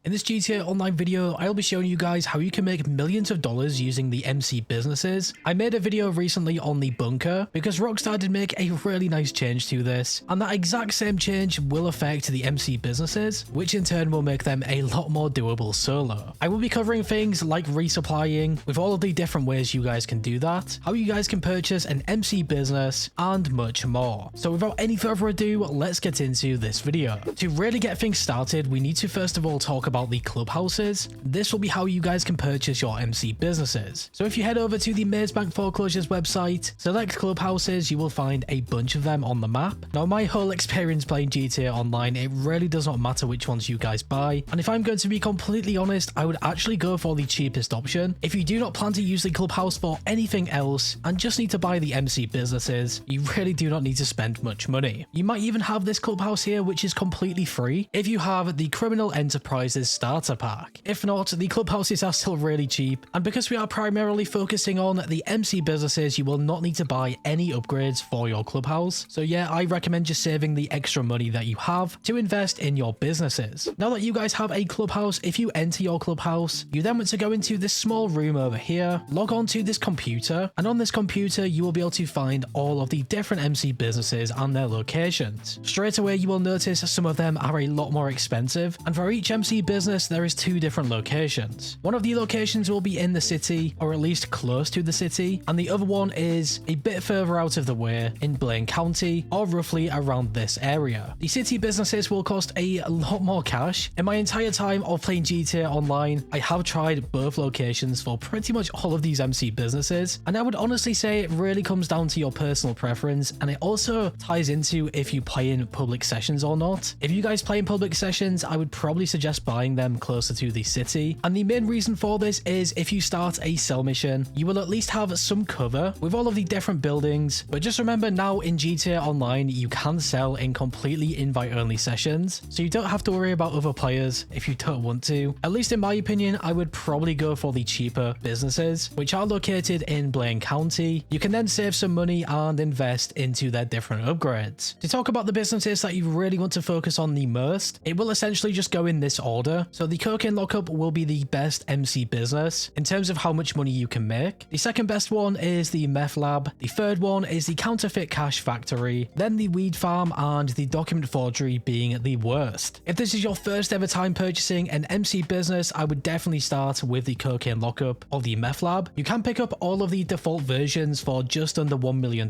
In this GTA Online video, I'll be showing you guys how you can make millions of dollars using the MC businesses. I made a video recently on the bunker because Rockstar did make a really nice change to this, and that exact same change will affect the MC businesses, which in turn will make them a lot more doable solo. I will be covering things like resupplying, with all of the different ways you guys can do that, how you guys can purchase an MC business, and much more. So without any further ado, let's get into this video. To really get things started, we need to first of all talk about the Clubhouses. This will be how you guys can purchase your MC businesses. So if you head over to the Mazebank Foreclosures website, select Clubhouses, you will find a bunch of them on the map. Now my whole experience playing GTA Online, it really does not matter which ones you guys buy, and if I'm going to be completely honest, I would actually go for the cheapest option. If you do not plan to use the Clubhouse for anything else and just need to buy the MC businesses, you really do not need to spend much money. You might even have this Clubhouse here, which is completely free if you have the Criminal Enterprises starter pack. If not, the Clubhouses are still really cheap, and because we are primarily focusing on the MC businesses, you will not need to buy any upgrades for your Clubhouse. So yeah, I recommend just saving the extra money that you have to invest in your businesses. Now that you guys have a Clubhouse, if you enter your Clubhouse, you then want to go into this small room over here, log on to this computer, and on this computer you will be able to find all of the different MC businesses and their locations. Straight away you will notice some of them are a lot more expensive, and for each MC business there is two different locations. One of the locations will be in the city, or at least close to the city, and the other one is a bit further out of the way in Blaine County, or roughly around this area. The city businesses will cost a lot more cash. In my entire time of playing GTA Online, I have tried both locations for pretty much all of these MC businesses, and I would honestly say it really comes down to your personal preference, and it also ties into if you play in public sessions or not. If you guys play in public sessions, I would probably suggest buying them closer to the city, and the main reason for this is if you start a sell mission, you will at least have some cover with all of the different buildings. But just remember, now in GTA Online you can sell in completely invite only sessions, so you don't have to worry about other players if you don't want to. At least in my opinion, I would probably go for the cheaper businesses, which are located in Blaine County. You can then save some money and invest into their different upgrades. To talk about the businesses that you really want to focus on the most, it will essentially just go in this order. So the cocaine lockup will be the best MC business in terms of how much money you can make. The second best one is the meth lab. The third one is the counterfeit cash factory, then the weed farm, and the document forgery being the worst. If this is your first ever time purchasing an MC business, I would definitely start with the cocaine lockup or the meth lab. You can pick up all of the default versions for just under $1 million,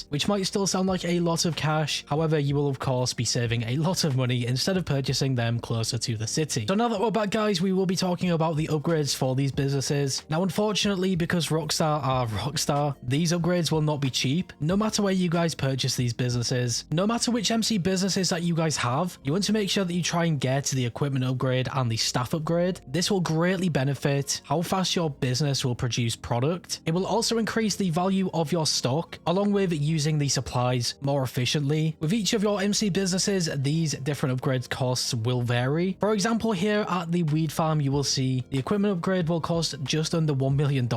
which might still sound like a lot of cash. However, you will of course be saving a lot of money instead of purchasing them closer to the city. So now that we're back, guys, we will be talking about the upgrades for these businesses. Now, unfortunately, because Rockstar are Rockstar, these upgrades will not be cheap. No matter where you guys purchase these businesses, no matter which MC businesses that you guys have, you want to make sure that you try and get the equipment upgrade and the staff upgrade. This will greatly benefit how fast your business will produce product. It will also increase the value of your stock, along with using the supplies more efficiently. With each of your MC businesses, these different upgrade costs will vary. For example, here at the weed farm, you will see the equipment upgrade will cost just under $1 million,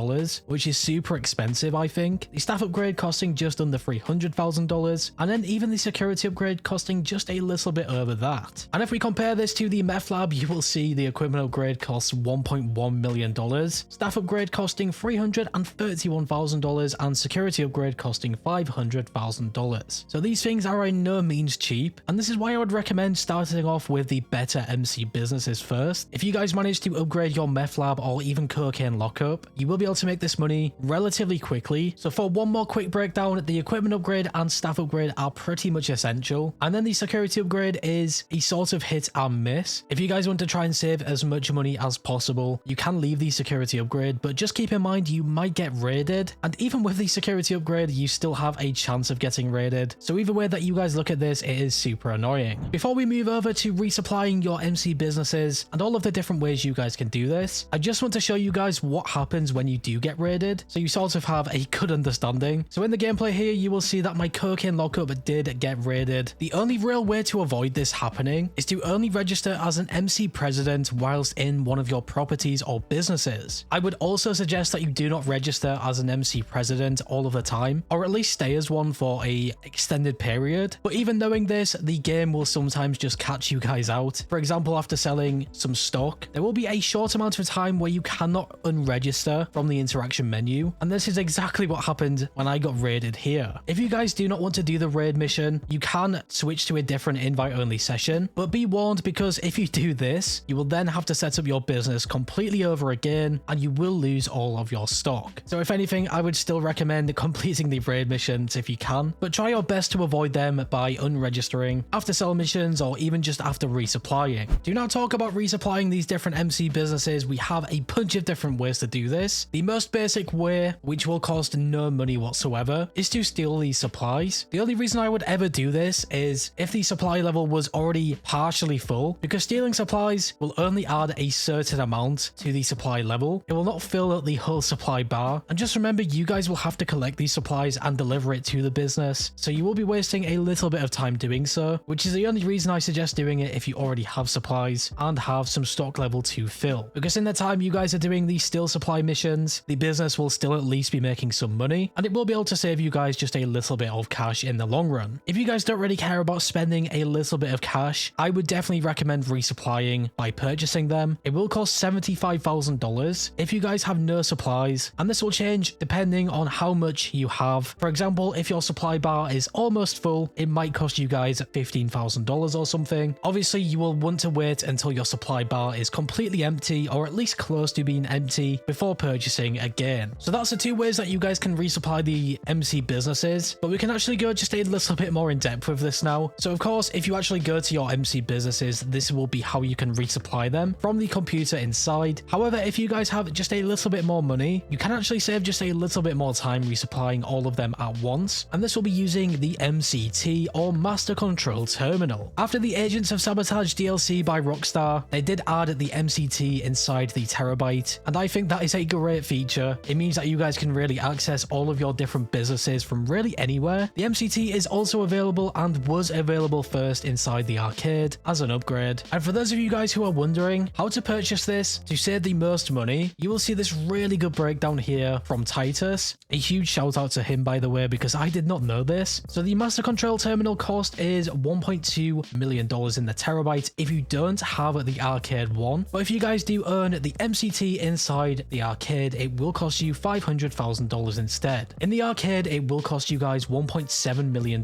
which is super expensive, I think. The staff upgrade costing just under $300,000, and then even the security upgrade costing just a little bit over that. And if we compare this to the meth lab, you will see the equipment upgrade costs $1.1 million, staff upgrade costing $331,000, and security upgrade costing $500,000. So these things are by no means cheap, and this is why I would recommend starting off with the better MC businesses first. If you guys manage to upgrade your meth lab or even cocaine lockup, you will be able to make this money relatively quickly. So for one more quick breakdown, the equipment upgrade and staff upgrade are pretty much essential, and then the security upgrade is a sort of hit and miss. If you guys want to try and save as much money as possible, you can leave the security upgrade, but just keep in mind you might get raided, and even with the security upgrade you still have a chance of getting raided. So either way that you guys look at this, it is super annoying. Before we move over to resupplying your MC businesses and all of the different ways you guys can do this, I just want to show you guys what happens when you do get raided, so you sort of have a good understanding. So in the gameplay here, you will see that my cocaine lockup did get raided. The only real way to avoid this happening is to only register as an MC president whilst in one of your properties or businesses. I would also suggest that you do not register as an MC president all of the time, or at least stay as one for a extended period. But even knowing this, the game will sometimes just catch you guys out. For example, after selling selling some stock, there will be a short amount of time where you cannot unregister from the interaction menu, and this is exactly what happened when I got raided here. If you guys do not want to do the raid mission, you can switch to a different invite-only session, but be warned, because if you do this, you will then have to set up your business completely over again, and you will lose all of your stock. So if anything, I would still recommend completing the raid missions if you can, but try your best to avoid them by unregistering after sell missions or even just after resupplying. Do not talk about resupplying these different MC businesses. We have a bunch of different ways to do this. The most basic way, which will cost no money whatsoever, is to steal these supplies. The only reason I would ever do this is if the supply level was already partially full, because stealing supplies will only add a certain amount to the supply level. It will not fill up the whole supply bar. And just remember, you guys will have to collect these supplies and deliver it to the business, so you will be wasting a little bit of time doing so, which is the only reason I suggest doing it if you already have supplies and have some stock level to fill. Because in the time you guys are doing these still supply missions, the business will still at least be making some money, and it will be able to save you guys just a little bit of cash in the long run. If you guys don't really care about spending a little bit of cash, I would definitely recommend resupplying by purchasing them. It will cost $75,000 if you guys have no supplies, and this will change depending on how much you have. For example, if your supply bar is almost full, it might cost you guys $15,000 or something. Obviously, you will want to wait until your supply bar is completely empty, or at least close to being empty, before purchasing again. So that's the two ways that you guys can resupply the MC businesses, but we can actually go just a little bit more in depth with this now. So of course, if you actually go to your MC businesses, this will be how you can resupply them from the computer inside. However, if you guys have just a little bit more money, you can actually save just a little bit more time resupplying all of them at once, and this will be using the MCT, or Master Control Terminal. After the Agents of Sabotage DLC by Rockstar, they did add the MCT inside the Terabyte, and I think that is a great feature. It means that you guys can really access all of your different businesses from really anywhere. The MCT is also available and was available first inside the arcade as an upgrade. And for those of you guys who are wondering how to purchase this to save the most money, you will see this really good breakdown here from Titus. A huge shout out to him, by the way, because I did not know this. So the Master Control Terminal cost is $1.2 million in the Terabyte if you don't have the arcade one. But if you guys do own the MCT inside the arcade, it will cost you $500,000 instead. In the arcade, it will cost you guys $1.7 million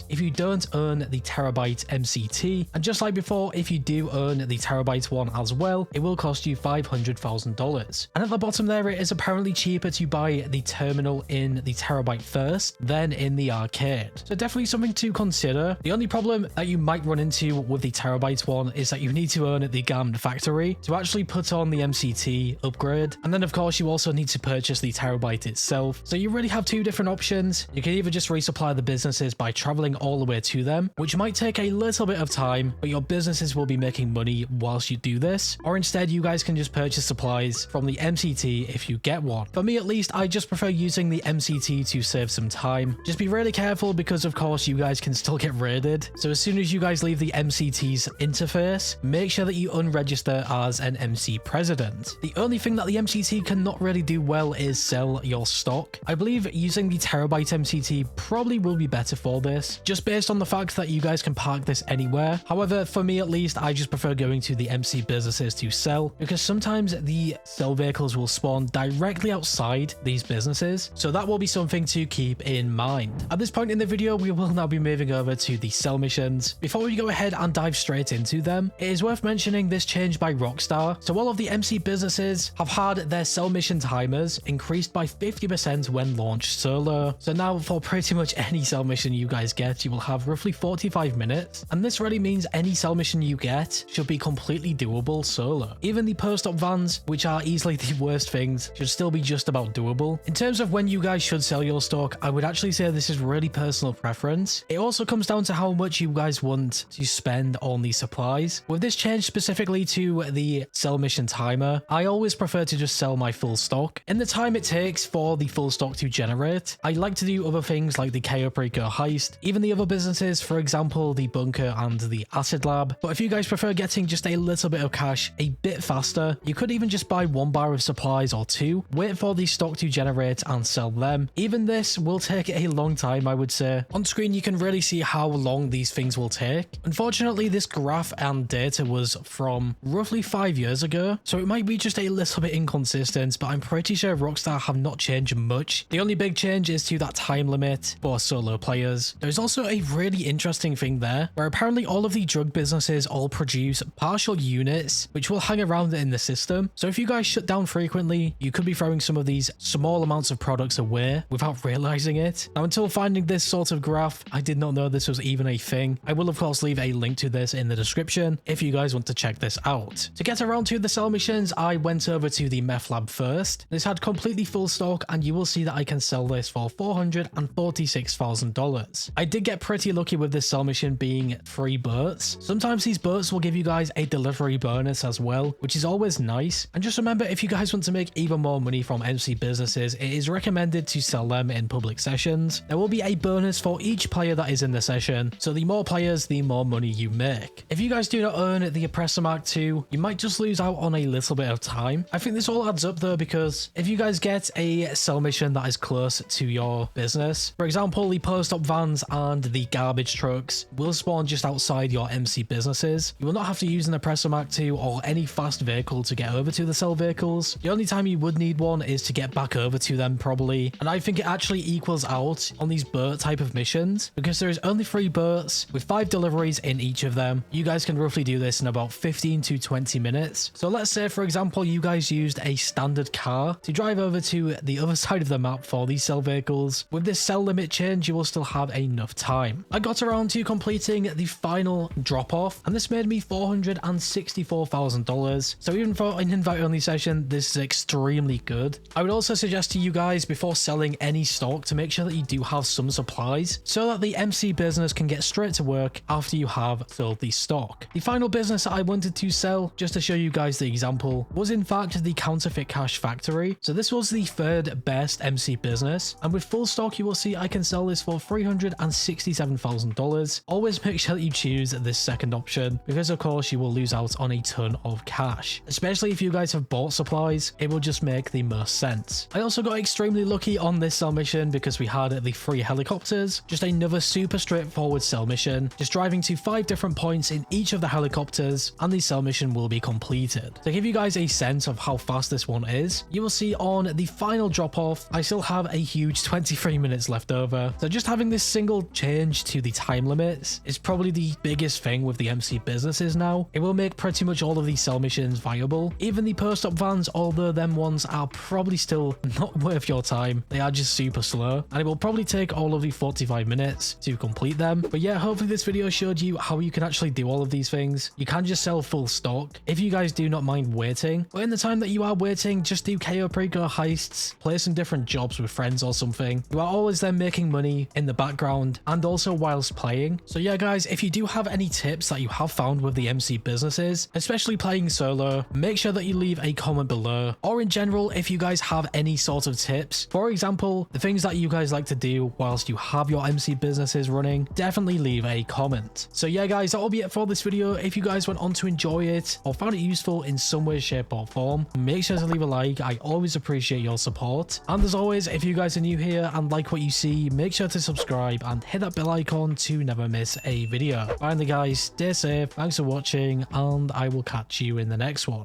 if you don't own the Terabyte MCT. And just like before, if you do own the Terabyte one as well, it will cost you $500,000. And at the bottom there, it is apparently cheaper to buy the terminal in the Terabyte first than in the arcade. So definitely something to consider. The only problem that you might run into with the Terabyte one is that you need to own the GAMmed factory to actually put on the MCT upgrade. And then of course you also need to purchase the Terabyte itself. So you really have two different options. You can either just resupply the businesses by traveling all the way to them, which might take a little bit of time, but your businesses will be making money whilst you do this. Or instead, you guys can just purchase supplies from the MCT if you get one. For me at least, I just prefer using the MCT to save some time. Just be really careful because of course you guys can still get raided. So as soon as you guys leave the MCT's interface, make sure that you unregister as an MC president. The only thing that the MCT cannot really do well is sell your stock. I believe using the Terabyte MCT probably will be better for this, just based on the fact that you guys can park this anywhere. However, for me at least, I just prefer going to the MC businesses to sell, because sometimes the sell vehicles will spawn directly outside these businesses, so that will be something to keep in mind. At this point in the video, we will now be moving over to the sell missions. Before we go ahead and dive straight into them, it is worth mentioning this change by Rockstar. So all of the MC businesses have had their sell mission timers increased by 50% when launched solo. So now for pretty much any sell mission you guys get, you will have roughly 45 minutes, and this really means any sell mission you get should be completely doable solo. Even the post-op vans, which are easily the worst things, should still be just about doable. In terms of when you guys should sell your stock, I would actually say this is really personal preference. It also comes down to how much you guys want to spend on these supplies. With this change specifically to the sell mission timer, I always prefer to just sell my full stock. In the time it takes for the full stock to generate, I like to do other things like the KO Preco heist, even the other businesses, for example, the bunker and the acid lab. But if you guys prefer getting just a little bit of cash a bit faster, you could even just buy one bar of supplies or two, wait for the stock to generate and sell them. Even this will take a long time, I would say. On screen, you can really see how long these things will take. Unfortunately, this graph and data was was from roughly 5 years ago, so it might be just a little bit inconsistent, but I'm pretty sure Rockstar have not changed much. The only big change is to that time limit for solo players. There's also a really interesting thing there, where apparently all of the drug businesses all produce partial units, which will hang around in the system. So if you guys shut down frequently, you could be throwing some of these small amounts of products away without realizing it. Now, until finding this sort of graph, I did not know this was even a thing. I will of course leave a link to this in the description if you guys want to check this out. To get around to the sell missions, I went over to the meth lab first. This had completely full stock, and you will see that I can sell this for $446,000. I did get pretty lucky with this sell mission being free boats. Sometimes these boats will give you guys a delivery bonus as well, which is always nice. And just remember, if you guys want to make even more money from MC businesses, it is recommended to sell them in public sessions. There will be a bonus for each player that is in the session, so the more players, the more money you make. If you guys do not earn the Oppressor Mark II, you might just lose out on a little bit of time. I think this all adds up though, because if you guys get a sell mission that is close to your business, for example, the post-op vans and the garbage trucks will spawn just outside your MC businesses. You will not have to use an Oppressor Mark II or any fast vehicle to get over to the sell vehicles. The only time you would need one is to get back over to them probably, and I think it actually equals out on these boat type of missions because there is only 3 boats with 5 deliveries in each of them. You guys can roughly do this in about 15 to 20 minutes. So let's say, for example, you guys used a standard car to drive over to the other side of the map for these sell vehicles. With this sell limit change, you will still have enough time. I got around to completing the final drop off, and this made me $464,000. So even for an invite only session, this is extremely good. I would also suggest to you guys before selling any stock to make sure that you do have some supplies so that the MC business can get straight to work after you have filled the stock. The final business that I wanted to sell, just to show you guys the example, was in fact the counterfeit cash factory. So this was the 3rd best MC business, and with full stock you will see I can sell this for $367,000. Always make sure that you choose this second option because of course you will lose out on a ton of cash, especially if you guys have bought supplies. It will just make the most sense. I also got extremely lucky on this sell mission because we had the 3 helicopters, just another super straightforward sell mission, just driving to 5 different points in each of the helicopters, and the sell mission will be completed. To give you guys a sense of how fast this one is, you will see on the final drop off I still have a huge 23 minutes left over. So just having this single change to the time limits is probably the biggest thing with the MC businesses now. It will make pretty much all of these sell missions viable. Even the post-op vans, although them ones are probably still not worth your time, they are just super slow, and it will probably take all of the 45 minutes to complete them. But yeah, hopefully this video showed you how you can actually do all of these things. You can just sell full stock if you guys do not mind waiting, but in the time that you are waiting, just do KO pre-go heists, play some different jobs with friends or something. You are always then making money in the background and also whilst playing. So yeah guys, if you do have any tips that you have found with the MC businesses, especially playing solo, make sure that you leave a comment below, or in general if you guys have any sort of tips, for example the things that you guys like to do whilst you have your MC businesses running, definitely leave a comment. So yeah guys, that will be it for this video. If you guys went on to enjoy it or found it useful in some way, shape or form, make sure to leave a like. I always appreciate your support, and as always, if you guys are new here and like what you see, make sure to subscribe and hit that bell icon to never miss a video. Finally guys, stay safe, thanks for watching, and I will catch you in the next one.